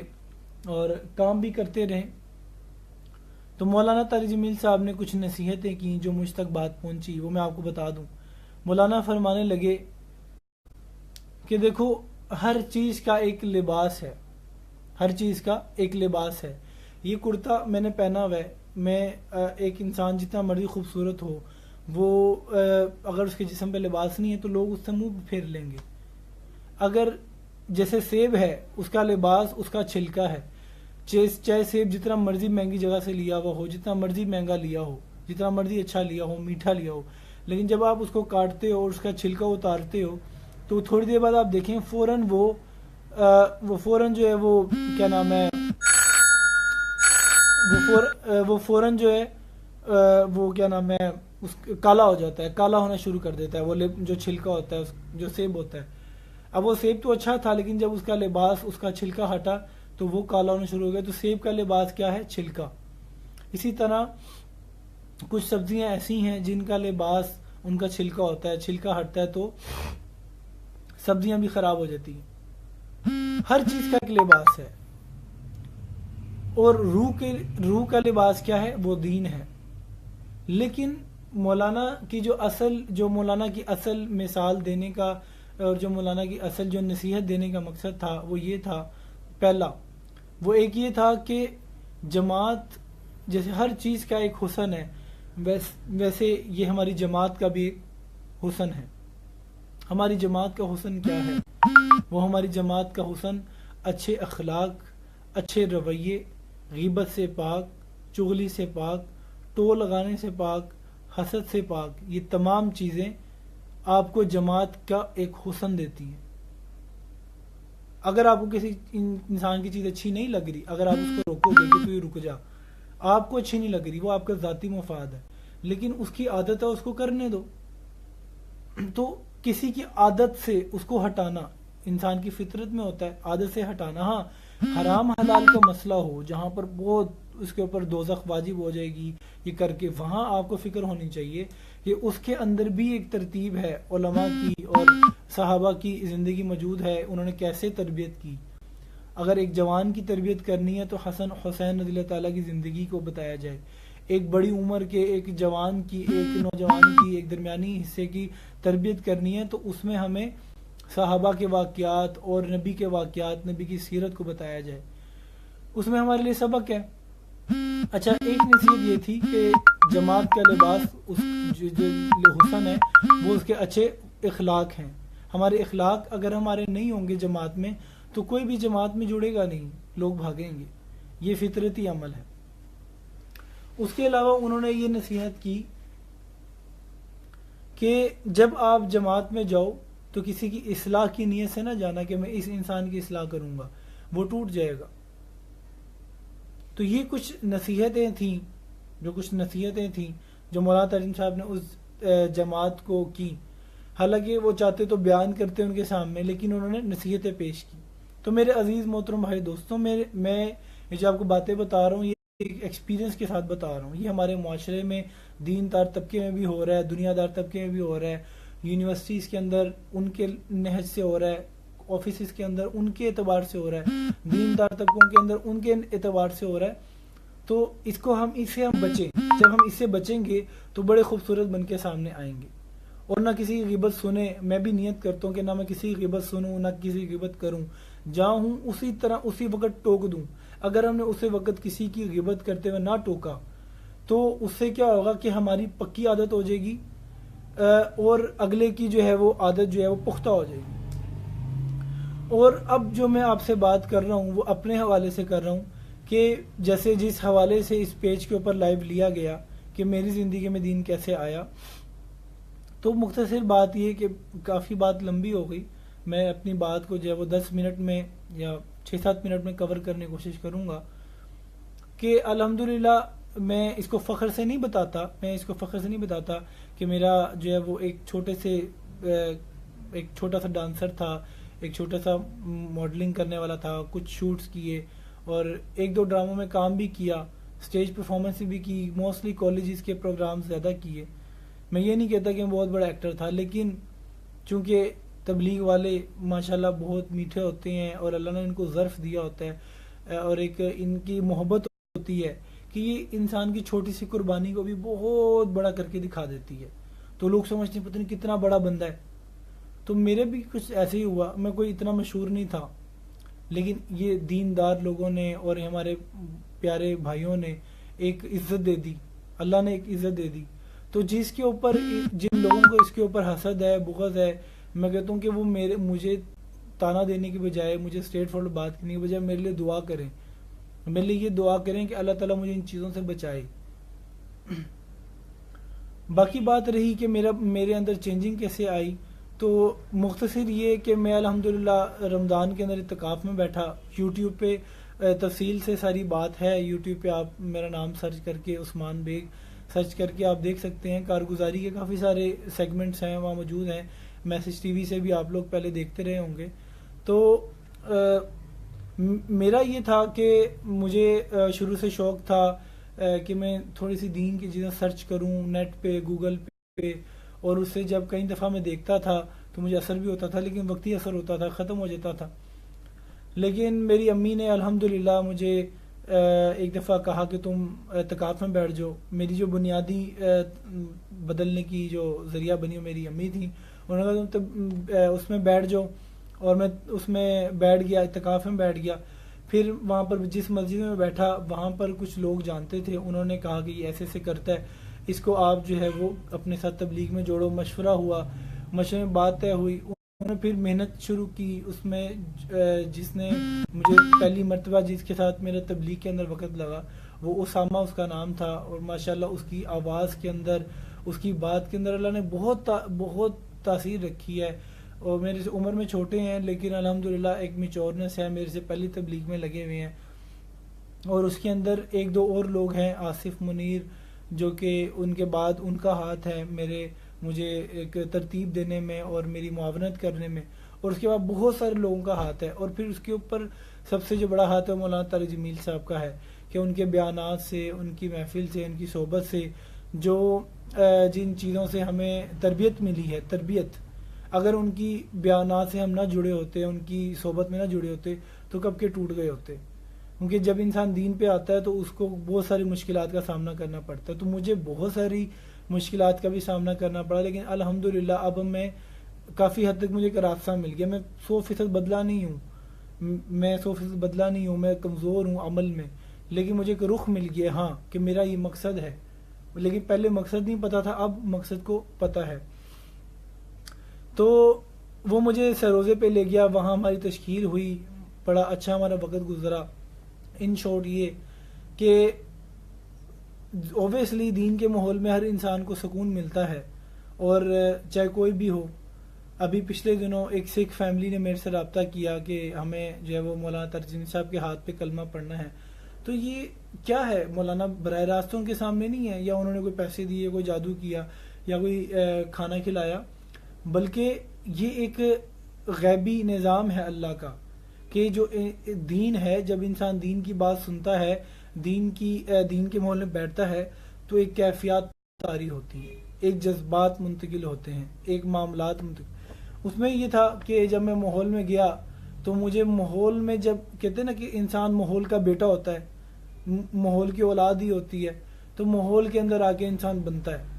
اور کام بھی کرتے رہیں. تو مولانا طارق جمیل صاحب نے کچھ نصیحتیں کی جو مجھ تک بات پہنچی، وہ میں آپ کو بتا دوں. مولانا فرمانے لگے کہ دیکھو ہر چیز کا ایک لباس ہے، ہر چیز کا ایک لباس ہے. یہ کرتا میں نے پہنا ہوا ہے، میں ایک انسان جتنا مرضی خوبصورت ہو، وہ اگر اس کے جسم پہ لباس نہیں ہے تو لوگ اس سے منہ پھیر لیں گے. اگر جیسے سیب ہے، اس کا لباس اس کا چھلکا ہے. چاہے سیب جتنا مرضی مہنگی جگہ سے لیا ہوا ہو، جتنا مرضی مہنگا لیا ہو، جتنا مرضی اچھا لیا ہو، میٹھا لیا ہو، لیکن جب آپ اس کو کاٹتے ہو اور اس کا چھلکا اتارتے ہو تو تھوڑی دیر بعد آپ دیکھیں فوراً وہ فوراً جو ہے وہ کیا نام ہے وہ فوراً جو ہے وہ کیا نام ہے اس کالا ہو جاتا ہے، کالا ہونا شروع کر دیتا ہے. وہ جو چھلکا ہوتا ہے جو سیب ہوتا ہے، اب وہ سیب تو اچھا تھا لیکن جب اس کا لباس اس کا چھلکا ہٹا تو وہ کالا ہونا شروع ہو گیا. تو سیب کا لباس کیا ہے؟ چھلکا. اسی طرح کچھ سبزیاں ایسی ہیں جن کا لباس ان کا چھلکا ہوتا ہے، چھلکا ہٹتا ہے تو سبزیاں بھی خراب ہو جاتی ہیں. ہر چیز کا ایک لباس ہے. اور روح کا لباس کیا ہے؟ وہ دین ہے. لیکن مولانا کی اصل مثال دینے کا اور جو مولانا کی اصل جو نصیحت دینے کا مقصد تھا وہ یہ تھا. پہلا وہ ایک یہ تھا کہ جماعت جیسے ہر چیز کا ایک حسن ہے، ویسے یہ ہماری جماعت کا بھی ایک حسن ہے. ہماری جماعت کا حسن کیا ہے؟ وہ ہماری جماعت کا حسن اچھے اخلاق، اچھے رویے، غیبت سے پاک، چغلی سے پاک، ٹول لگانے سے پاک، حسد سے پاک. یہ تمام چیزیں آپ کو جماعت کا ایک حسن دیتی ہیں. اگر آپ کو کسی انسان کی چیز اچھی نہیں لگ رہی، اگر آپ اس کو روکو گے کہ تو یہ رک جا، آپ کو اچھی نہیں لگ رہی، وہ آپ کا ذاتی مفاد ہے، لیکن اس کی عادت ہے اس کو کرنے دو. تو کسی کی عادت سے اس کو ہٹانا انسان کی فطرت میں ہوتا ہے، عادت سے ہٹانا. ہاں حرام حلال کا مسئلہ ہو جہاں پر بہت اس کے اوپر دوزخ واجب ہو جائے گی یہ کر کے، وہاں آپ کو فکر ہونی چاہیے کہ اس کے اندر بھی ایک ترتیب ہے علماء کی اور صحابہ کی زندگی موجود ہے، انہوں نے کیسے تربیت کی. اگر ایک جوان کی تربیت کرنی ہے تو حسن حسین رضی اللہ تعالیٰ کی زندگی کو بتایا جائے. ایک بڑی عمر کے ایک جوان کی، ایک نوجوان کی، ایک درمیانی حصے کی تربیت کرنی ہے تو اس میں ہمیں صحابہ کے واقعات اور نبی کے واقعات، نبی کی سیرت کو بتایا جائے. اس میں ہمارے لیے سبق ہے. اچھا ایک نصیحت یہ تھی کہ جماعت کا لباس اس جو حسن ہے وہ اس کے اچھے اخلاق ہیں. ہمارے اخلاق اگر ہمارے نہیں ہوں گے جماعت میں تو کوئی بھی جماعت میں جڑے گا نہیں، لوگ بھاگیں گے. یہ فطرتی عمل ہے. اس کے علاوہ انہوں نے یہ نصیحت کی کہ جب آپ جماعت میں جاؤ تو کسی کی اصلاح کی نیت سے نہ جانا کہ میں اس انسان کی اصلاح کروں گا، وہ ٹوٹ جائے گا. تو یہ کچھ نصیحتیں تھیں جو مولانا تعظیم صاحب نے اس جماعت کو کی. حالانکہ وہ چاہتے تو بیان کرتے ان کے سامنے، لیکن انہوں نے نصیحتیں پیش کی. تو میرے عزیز محترم بھائی دوستوں، میں جو آپ کو باتیں بتا رہا ہوں یہ ایک ایکسپیرینس کے ساتھ بتا رہا ہوں. یہ ہمارے معاشرے میں دین دار طبقے میں بھی ہو رہا ہے، دنیا دار طبقے میں بھی ہو رہا ہے، یونیورسٹیز کے اندر ان کے نہج سے ہو رہا ہے، آفیسز کے اندر ان کے اعتبار سے ہو رہا ہے، دین دار طبقوں کے اندر ان کے اعتبار سے ہو رہا ہے. تو اس سے ہم بچیں. جب ہم اس سے بچیں گے تو بڑے خوبصورت بن کے سامنے آئیں گے. اور نہ کسی کی غیبت سنیں. میں بھی نیت کرتا ہوں کہ نہ میں کسی کی غیبت سنوں، نہ کسی کی غیبت کروں. جہاں ہوں اسی طرح اسی وقت ٹوک دوں. اگر ہم نے اسی وقت کسی کی غیبت کرتے ہوئے نہ ٹوکا تو اس سے کیا ہوگا کہ ہماری پکی عادت ہو جائے گی اور اگلے کی جو ہے وہ عادت جو ہے وہ پختہ ہو جائے گی. اور اب جو میں آپ سے بات کر رہا ہوں وہ اپنے حوالے سے کر رہا ہوں کہ جیسے جس حوالے سے اس پیج کے اوپر لائیو لیا گیا کہ میری زندگی میں دین کیسے آیا. تو مختصر بات یہ کہ کافی بات لمبی ہو گئی. میں اپنی بات کو جو ہے وہ 10 منٹ میں یا 6-7 منٹ میں کور کرنے کی کوشش کروں گا کہ الحمدللہ میں اس کو فخر سے نہیں بتاتا کہ میرا جو ہے وہ ایک چھوٹا سا ڈانسر تھا، ایک چھوٹا سا ماڈلنگ کرنے والا تھا، کچھ شوٹس کیے اور 1-2 ڈراموں میں کام بھی کیا، سٹیج پرفارمنس بھی کی، موسٹلی کالجز کے پروگرام زیادہ کیے. میں یہ نہیں کہتا کہ میں بہت بڑا ایکٹر تھا، لیکن چونکہ تبلیغ والے ماشاءاللہ بہت میٹھے ہوتے ہیں اور اللہ نے ان کو ظرف دیا ہوتا ہے اور ایک ان کی محبت ہوتی ہے کہ یہ انسان کی چھوٹی سی قربانی کو بھی بہت بڑا کر کے دکھا دیتی ہے. تو لوگ سمجھتے ہیں پتہ نہیں کتنا بڑا بندہ ہے. تو میرے بھی کچھ ایسے ہی ہوا. میں کوئی اتنا مشہور نہیں تھا، لیکن یہ دیندار لوگوں نے اور ہمارے پیارے بھائیوں نے ایک عزت دے دی، اللہ نے ایک عزت دے دی. تو جس کے اوپر جن لوگوں کو اس کے اوپر حسد ہے، بغض ہے، میں کہتا ہوں کہ وہ مجھے تانا دینے کی بجائے، مجھے اسٹریٹ فارورڈ بات کرنے کی بجائے میرے لیے دعا کریں، میرے لیے یہ دعا کریں کہ اللہ تعالیٰ مجھے ان چیزوں سے بچائے۔ باقی بات رہی کہ میرے اندر چینجنگ کیسے آئی، تو مختصر یہ کہ میں الحمدللہ رمضان کے اندر اعتکاف میں بیٹھا، یوٹیوب پہ تفصیل سے ساری بات ہے، یوٹیوب پہ آپ میرا نام سرچ کر کے عثمان بیگ سرچ کر کے آپ دیکھ سکتے ہیں، کارگزاری کے کافی سارے سیگمنٹس ہیں وہاں موجود ہیں، میسج ٹی وی سے بھی آپ لوگ پہلے دیکھتے رہے ہوں گے۔ تو میرا یہ تھا کہ مجھے شروع سے شوق تھا کہ میں تھوڑی سی دین کی چیزیں سرچ کروں نیٹ پہ، گوگل پہ، اور اس سے جب کئی دفعہ میں دیکھتا تھا تو مجھے اثر بھی ہوتا تھا، لیکن وقتی اثر ہوتا تھا، ختم ہو جاتا تھا۔ لیکن میری امی نے الحمدللہ مجھے ایک دفعہ کہا کہ تم اعتکاف میں بیٹھ جاؤ۔ میری جو بنیادی بدلنے کی جو ذریعہ بنی وہ میری امی تھیں، انہوں نے کہا تم اس میں بیٹھ جاؤ، اور میں اس میں بیٹھ گیا، اعتکاف میں بیٹھ گیا۔ پھر وہاں پر جس مسجد میں بیٹھا وہاں پر کچھ لوگ جانتے تھے، انہوں نے کہا کہ یہ ایسے ایسے کرتا ہے، اس کو آپ جو ہے وہ اپنے ساتھ تبلیغ میں جوڑو۔ مشورہ ہوا، مشورے میں بات طے ہوئی، انہوں نے پھر محنت شروع کی اس میں۔ جس نے مجھے پہلی مرتبہ جس کے ساتھ میرا تبلیغ کے اندر وقت لگا وہ اسامہ اس کا نام تھا، اور ماشاءاللہ اس کی آواز کے اندر، اس کی بات کے اندر اللہ نے بہت تاثیر رکھی ہے، اور میرے سے عمر میں چھوٹے ہیں لیکن الحمدللہ ایک میچورنس ہے، میرے سے پہلی تبلیغ میں لگے ہوئے ہیں۔ اور اس کے اندر ایک دو اور لوگ ہیں، آصف منیر، جو کہ ان کے بعد ان کا ہاتھ ہے مجھے ایک ترتیب دینے میں اور میری معاونت کرنے میں، اور اس کے بعد بہت سارے لوگوں کا ہاتھ ہے، اور پھر اس کے اوپر سب سے جو بڑا ہاتھ ہے مولانا طارق جمیل صاحب کا ہے، کہ ان کے بیانات سے، ان کی محفل سے، ان کی صحبت سے، جو جن چیزوں سے ہمیں تربیت ملی ہے، تربیت، اگر ان کی بیانات سے ہم نہ جڑے ہوتے، ان کی صحبت میں نہ جڑے ہوتے تو کب کے ٹوٹ گئے ہوتے، کیونکہ جب انسان دین پہ آتا ہے تو اس کو بہت ساری مشکلات کا سامنا کرنا پڑتا ہے۔ تو مجھے بہت ساری مشکلات کا بھی سامنا کرنا پڑا، لیکن الحمدللہ اب میں کافی حد تک مجھے ایک راستہ مل گیا۔ میں 100% بدلا نہیں ہوں، میں کمزور ہوں عمل میں، لیکن مجھے ایک رخ مل گیا، ہاں، کہ میرا یہ مقصد ہے، لیکن پہلے مقصد نہیں پتا تھا، اب مقصد کو پتا ہے۔ تو وہ مجھے سروزے پہ لے گیا، وہاں ہماری تشکیل ہوئی، بڑا اچھا ہمارا وقت گزرا۔ ان شارٹ یہ کہ اوبیسلی دین کے ماحول میں ہر انسان کو سکون ملتا ہے، اور چاہے کوئی بھی ہو۔ ابھی پچھلے دنوں ایک سکھ فیملی نے میرے سے رابطہ کیا کہ ہمیں جو ہے وہ مولانا طارق جمیل صاحب کے ہاتھ پہ کلمہ پڑھنا ہے۔ تو یہ کیا ہے؟ مولانا براہ راست ان کے سامنے نہیں ہے، یا انہوں نے کوئی پیسے دیے، کوئی جادو کیا، یا کوئی کھانا کھلایا، بلکہ یہ ایک غیبی نظام ہے اللہ کا، کہ جو دین ہے، جب انسان دین کی بات سنتا ہے، دین کے ماحول میں بیٹھتا ہے، تو ایک کیفیات طاری ہوتی ہے، ایک جذبات منتقل ہوتے ہیں، ایک معاملات منتقل۔ اس میں یہ تھا کہ جب میں ماحول میں گیا تو مجھے ماحول میں، جب کہتے ہیں نا کہ انسان ماحول کا بیٹا ہوتا ہے، ماحول کی اولاد ہی ہوتی ہے، تو ماحول کے اندر آ کے انسان بنتا ہے۔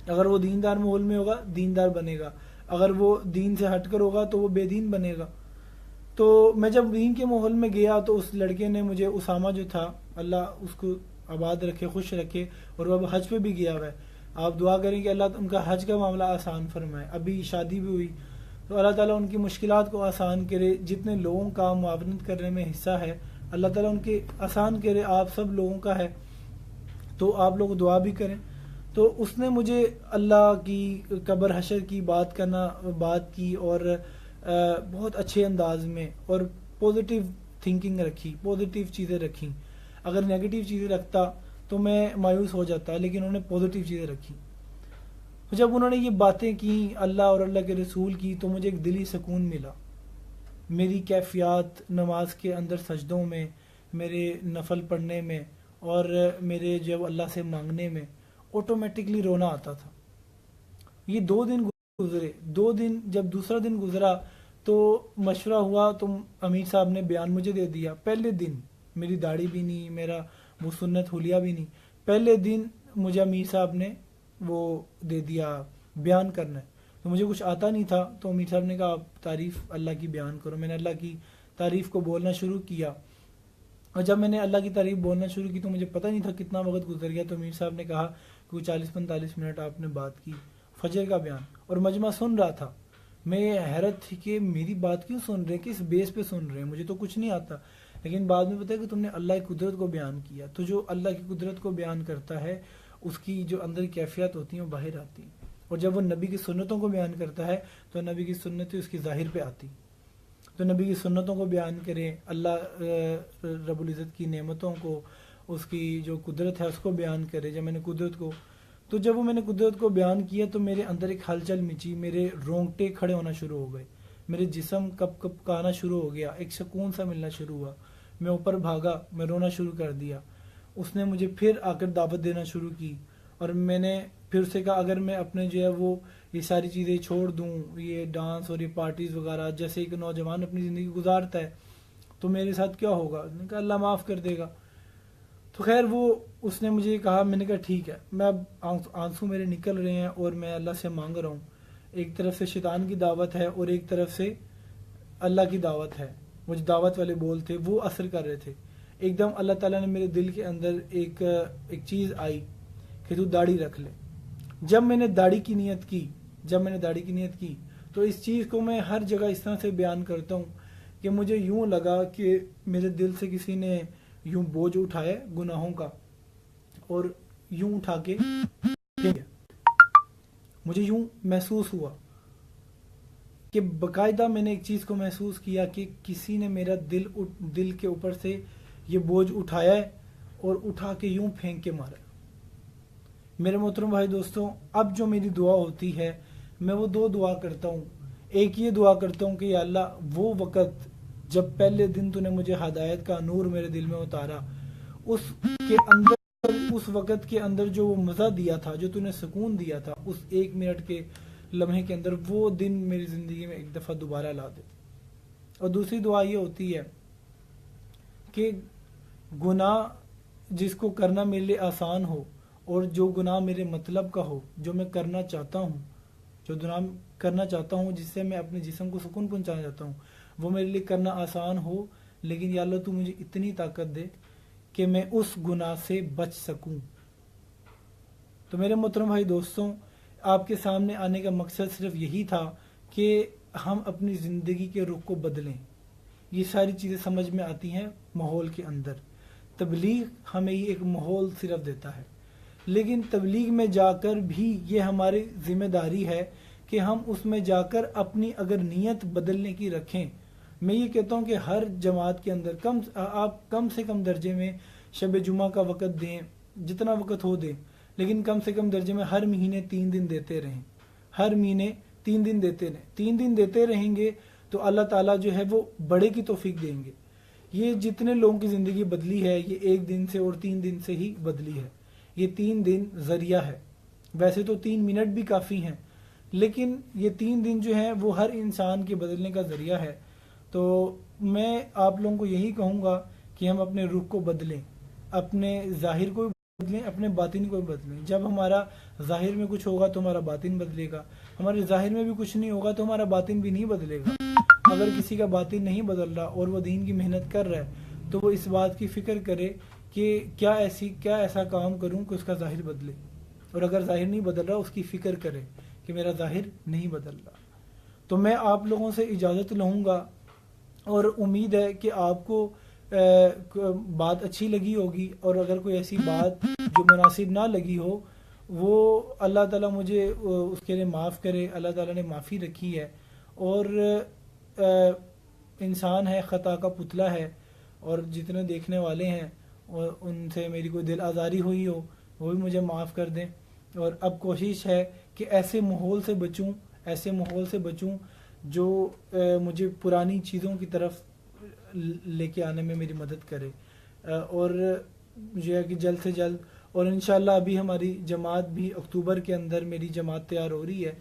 اگر وہ دیندار ماحول میں ہوگا دیندار بنے گا، اگر وہ دین سے ہٹ کر ہوگا تو وہ بے دین بنے گا۔ تو میں جب دین کے ماحول میں گیا تو اس لڑکے نے مجھے، اسامہ جو تھا، اللہ اس کو آباد رکھے، خوش رکھے، اور وہ اب حج پہ بھی گیا ہوا ہے، آپ دعا کریں کہ اللہ ان کا حج کا معاملہ آسان فرمائے۔ ابھی شادی بھی ہوئی، تو اللہ تعالیٰ ان کی مشکلات کو آسان کرے، جتنے لوگوں کا معاونت کرنے میں حصہ ہے اللہ تعالیٰ ان کے آسان کرے، آپ سب لوگوں کا ہے، تو آپ لوگ دعا بھی کریں۔ تو اس نے مجھے اللہ کی قبر حشر کی بات کی، اور بہت اچھے انداز میں، اور پوزیٹیو تھنکنگ رکھی، پوزیٹیو چیزیں رکھی۔ اگر نیگیٹو چیزیں رکھتا تو میں مایوس ہو جاتا، لیکن انہوں نے پوزیٹیو چیزیں رکھی۔ جب انہوں نے یہ باتیں کی اللہ اور اللہ کے رسول کی، تو مجھے ایک دلی سکون ملا۔ میری کیفیات نماز کے اندر سجدوں میں، میرے نفل پڑھنے میں، اور میرے جب اللہ سے مانگنے میں آٹومیٹکلی رونا آتا تھا۔ یہ 2 دن گزرے، 2 دن، جب دوسرا دن گزرا تو مشورہ ہوا، تو امیر صاحب نے بیان مجھے دے دیا۔ پہلے دن میری داڑھی بھی نہیں، میرا وہ سنت حلیہ بھی نہیں، پہلے دن مجھے امیر صاحب نے وہ دے دیا بیان کرنا ہے۔ تو مجھے کچھ آتا نہیں تھا، تو امیر صاحب نے کہا آپ تعریف اللہ کی بیان کرو۔ میں نے اللہ کی تعریف کو بولنا شروع کیا، اور جب میں نے اللہ کی تعریف بولنا شروع کی تو مجھے پتہ نہیں تھا کتنا وقت گزر گیا۔ تو امیر صاحب نے کہا کوئی 40-45 منٹ آپ نے بات کی فجر کا بیان، اور مجمع سن رہا تھا. میں حیرت تھی کہ میری بات کیوں سن رہے ہیں، کس بیس پہ سن رہے ہیں، مجھے تو کچھ نہیں آتا. لیکن بعد میں پتہ ہے کہ تم نے اللہ کی قدرت کو بیان کیا. تو جو اللہ کی قدرت کو بیان کرتا ہے اس کی جو اندر کیفیت ہوتی ہیں وہ باہر آتی ہیں. اور جب وہ نبی کی سنتوں کو بیان کرتا ہے تو نبی کی سنتیں اس کی ظاہر پہ آتی. تو نبی کی سنتوں کو بیان کریں، اللہ رب العزت کی نعمتوں کو، اس کی جو قدرت ہے اس کو بیان کرے. جب میں نے قدرت کو تو جب وہ میں نے قدرت کو بیان کیا تو میرے اندر ایک ہلچل مچی، میرے رونگٹے کھڑے ہونا شروع ہو گئے، میرے جسم کپ کپ کانا شروع ہو گیا، ایک سکون سا ملنا شروع ہوا. میں اوپر بھاگا، میں رونا شروع کر دیا. اس نے مجھے پھر آ کر دعوت دینا شروع کی، اور میں نے پھر اسے کہا اگر میں اپنے جو ہے وہ یہ ساری چیزیں چھوڑ دوں، یہ ڈانس اور یہ پارٹیز وغیرہ جیسے ایک نوجوان اپنی زندگی گزارتا ہے، تو میرے ساتھ کیا ہوگا؟ اس نے کہا اللہ معاف کر دے گا. تو خیر وہ اس نے مجھے کہا، میں نے کہا ٹھیک ہے. میں اب آنسو میرے نکل رہے ہیں اور میں اللہ سے مانگ رہا ہوں. ایک طرف سے شیطان کی دعوت ہے اور ایک طرف سے اللہ کی دعوت ہے. وہ جو دعوت والے بول تھے وہ اثر کر رہے تھے. ایک دم اللہ تعالیٰ نے میرے دل کے اندر ایک چیز آئی کہ تو داڑھی رکھ لے. جب میں نے داڑھی کی نیت کی تو اس چیز کو میں ہر جگہ اس طرح سے بیان کرتا ہوں کہ مجھے یوں لگا کہ میرے دل سے کسی نے یوں بوجھ اٹھایا گناہوں کا اور یوں اٹھا کے پھینکا. مجھے یوں محسوس ہوا کہ باقاعدہ میں نے ایک چیز کو محسوس کیا کہ کسی نے میرا دل کے اوپر سے یہ بوجھ اٹھایا ہے اور اٹھا کے یوں پھینک کے مارا. میرے محترم بھائی دوستوں، اب جو میری دعا ہوتی ہے میں وہ دو دعا کرتا ہوں. ایک یہ دعا کرتا ہوں کہ یا اللہ وہ وقت جب پہلے دن تو نے مجھے ہدایت کا نور میرے دل میں اتارا، اس وقت کے اندر جو وہ مزہ دیا تھا، جو تو نے سکون دیا تھا، اس 1 منٹ کے لمحے کے اندر وہ دن میری زندگی میں ایک دفعہ دوبارہ لا دے. اور دوسری دعا یہ ہوتی ہے کہ گناہ جس کو کرنا میرے لیے آسان ہو اور جو گناہ میرے مطلب کا ہو، جو میں کرنا چاہتا ہوں جس سے میں اپنے جسم کو سکون پہنچانا چاہتا ہوں، وہ میرے لیے کرنا آسان ہو. لیکن یا اللہ تو مجھے اتنی طاقت دے کہ میں اس گناہ سے بچ سکوں. تو میرے محترم بھائی دوستوں، آپ کے سامنے آنے کا مقصد صرف یہی تھا کہ ہم اپنی زندگی کے رخ کو بدلیں. یہ ساری چیزیں سمجھ میں آتی ہیں ماحول کے اندر. تبلیغ ہمیں یہ ایک ماحول صرف دیتا ہے، لیکن تبلیغ میں جا کر بھی یہ ہماری ذمہ داری ہے کہ ہم اس میں جا کر اپنی اگر نیت بدلنے کی رکھیں. میں یہ کہتا ہوں کہ ہر جماعت کے اندر آپ کم سے کم درجے میں شب جمعہ کا وقت دیں، جتنا وقت ہو دیں، لیکن کم سے کم درجے میں ہر مہینے 3 دن دیتے رہیں. ہر مہینے 3 دن دیتے رہیں. 3 دن دیتے رہیں گے تو اللہ تعالیٰ جو ہے وہ بڑے کی توفیق دیں گے. یہ جتنے لوگوں کی زندگی بدلی ہے یہ 1 دن سے اور 3 دن سے ہی بدلی ہے. یہ 3 دن ذریعہ ہے. ویسے تو 3 منٹ بھی کافی ہیں، لیکن یہ 3 دن جو ہیں وہ ہر انسان کے بدلنے کا ذریعہ ہے. تو میں آپ لوگوں کو یہی کہوں گا کہ ہم اپنے رخ کو بدلیں، اپنے ظاہر کو بدلیں، اپنے باطن کو بدلیں. جب ہمارا ظاہر میں کچھ ہوگا تو ہمارا باطن بدلے گا. ہمارے ظاہر میں بھی کچھ نہیں ہوگا تو ہمارا باطن بھی نہیں بدلے گا. اگر کسی کا باطن نہیں بدل رہا اور وہ دین کی محنت کر رہا ہے تو وہ اس بات کی فکر کرے کہ کیا ایسا کام کروں کہ اس کا ظاہر بدلے. اور اگر ظاہر نہیں بدل رہا اس کی فکر کرے کہ میرا ظاہر نہیں بدل رہا. تو میں آپ لوگوں سے اجازت لوں گا اور امید ہے کہ آپ کو بات اچھی لگی ہوگی، اور اگر کوئی ایسی بات جو مناسب نہ لگی ہو وہ اللہ تعالیٰ مجھے اس کے لیے معاف کرے. اللہ تعالیٰ نے معافی رکھی ہے، اور انسان ہے، خطا کا پتلا ہے، اور جتنے دیکھنے والے ہیں اور ان سے میری کوئی دل آزاری ہوئی ہو وہ بھی مجھے معاف کر دیں. اور اب کوشش ہے کہ ایسے ماحول سے بچوں جو مجھے پرانی چیزوں کی طرف لے کے آنے میں میری مدد کرے. اور جو ہے کہ جلد سے جلد، اور انشاءاللہ ابھی ہماری جماعت بھی اکتوبر کے اندر میری جماعت تیار ہو رہی ہے،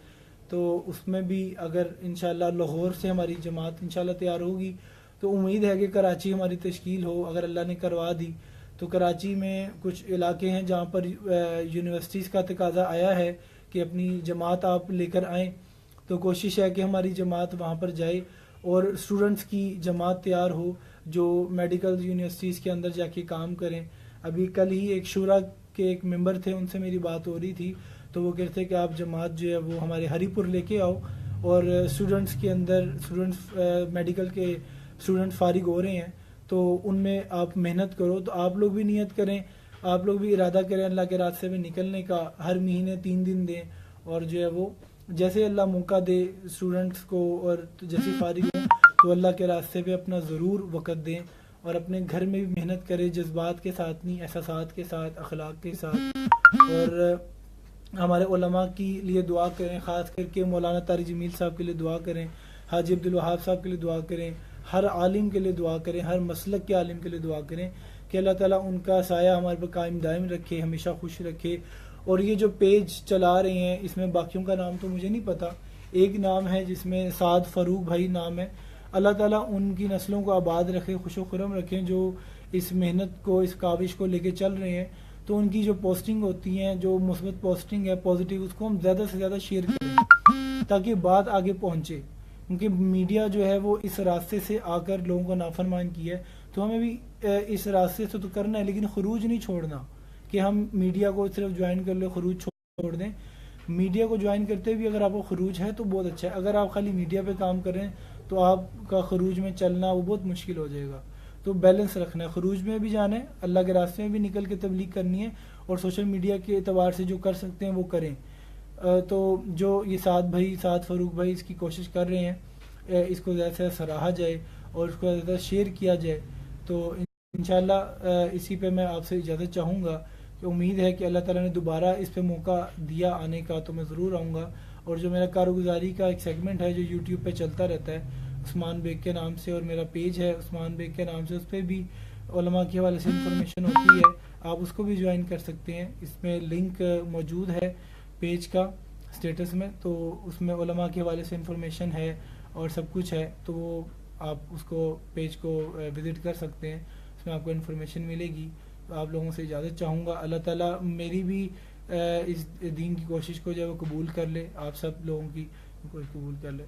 تو اس میں بھی اگر انشاءاللہ لاہور سے ہماری جماعت انشاءاللہ تیار ہوگی تو امید ہے کہ کراچی ہماری تشکیل ہو. اگر اللہ نے کروا دی تو کراچی میں کچھ علاقے ہیں جہاں پر یونیورسٹیز کا تقاضا آیا ہے کہ اپنی جماعت آپ لے کر آئیں. تو کوشش ہے کہ ہماری جماعت وہاں پر جائے اور اسٹوڈنٹس کی جماعت تیار ہو جو میڈیکل یونیورسٹیز کے اندر جا کے کام کریں. ابھی کل ہی ایک شورا کے ایک ممبر تھے، ان سے میری بات ہو رہی تھی، تو وہ کہتے کہ آپ جماعت جو ہے وہ ہمارے ہری پور لے کے آؤ، اور اسٹوڈنٹس کے اندر میڈیکل کے اسٹوڈنٹ فارغ ہو رہے ہیں، تو ان میں آپ محنت کرو. تو آپ لوگ بھی نیت کریں، آپ لوگ بھی ارادہ کریں اللہ کے راستے میں نکلنے کا. ہر مہینے 3 دن دیں، اور جو ہے وہ جیسے اللہ موقع دے اسٹوڈنٹس کو، اور جیسے فارغ ہوں تو اللہ کے راستے پہ اپنا ضرور وقت دیں، اور اپنے گھر میں بھی محنت کریں، جذبات کے ساتھ نہیں، احساسات کے ساتھ، اخلاق کے ساتھ. اور ہمارے علماء کی لیے دعا کریں، خاص کر کے مولانا طارق جمیل صاحب کے لیے دعا کریں، حاجی عبدالوہاب صاحب کے لیے دعا کریں، ہر عالم کے لیے دعا کریں، ہر مسلک کے عالم کے لیے دعا کریں کہ اللہ تعالیٰ ان کا سایہ ہمارے پر قائم دائم رکھے، ہمیشہ خوش رکھے. اور یہ جو پیج چلا رہے ہیں، اس میں باقیوں کا نام تو مجھے نہیں پتا، ایک نام ہے جس میں سعد فاروق بھائی نام ہے. اللہ تعالیٰ ان کی نسلوں کو آباد رکھے، خوش و خرم رکھیں، جو اس محنت کو، اس کاوش کو لے کے چل رہے ہیں. تو ان کی جو پوسٹنگ ہوتی ہیں، جو مثبت پوسٹنگ ہے، پازیٹیو، اس کو ہم زیادہ سے زیادہ شیئر کریں تاکہ بات آگے پہنچے. کیونکہ میڈیا جو ہے وہ اس راستے سے آ کر لوگوں کو نافرمان کیا ہے، تو ہمیں بھی اس راستے سے تو کرنا ہے، لیکن خروج نہیں چھوڑنا کہ ہم میڈیا کو صرف جوائن کر لیں، خروج چھوڑ دیں. میڈیا کو جوائن کرتے بھی اگر آپ کو خروج ہے تو بہت اچھا ہے، اگر آپ خالی میڈیا پہ کام کریں تو آپ کا خروج میں چلنا وہ بہت مشکل ہو جائے گا. تو بیلنس رکھنا ہے، خروج میں بھی جانا ہے، اللہ کے راستے میں بھی نکل کے تبلیغ کرنی ہے، اور سوشل میڈیا کے اعتبار سے جو کر سکتے ہیں وہ کریں. تو جو یہ سعد فاروق بھائی اس کی کوشش کر رہے ہیں، اس کو زیادہ سے زیادہ سراہا جائے اور اس کو زیادہ شیئر کیا جائے. تو انشاءاللہ اسی پہ میں آپ سے اجازت چاہوں گا کہ امید ہے کہ اللہ تعالیٰ نے دوبارہ اس پہ موقع دیا آنے کا تو میں ضرور آؤں گا. اور جو میرا کارگزاری کا ایک سیگمنٹ ہے جو یوٹیوب پہ چلتا رہتا ہے عثمان بیگ کے نام سے، اور میرا پیج ہے عثمان بیگ کے نام سے، اس پہ بھی علماء کے حوالے سے انفارمیشن ہوتی ہے، آپ اس کو بھی جوائن کر سکتے ہیں. اس میں لنک موجود ہے پیج کا سٹیٹس میں، تو اس میں علماء کے حوالے سے انفارمیشن ہے اور سب کچھ ہے، تو وہ آپ اس کو پیج کو وزٹ کر سکتے ہیں، اس میں آپ کو انفارمیشن ملے گی. تو آپ لوگوں سے اجازت چاہوں گا، اللہ تعالیٰ میری بھی اس دین کی کوشش کو جو ہے وہ قبول کر لے، آپ سب لوگوں کی قبول کر لے.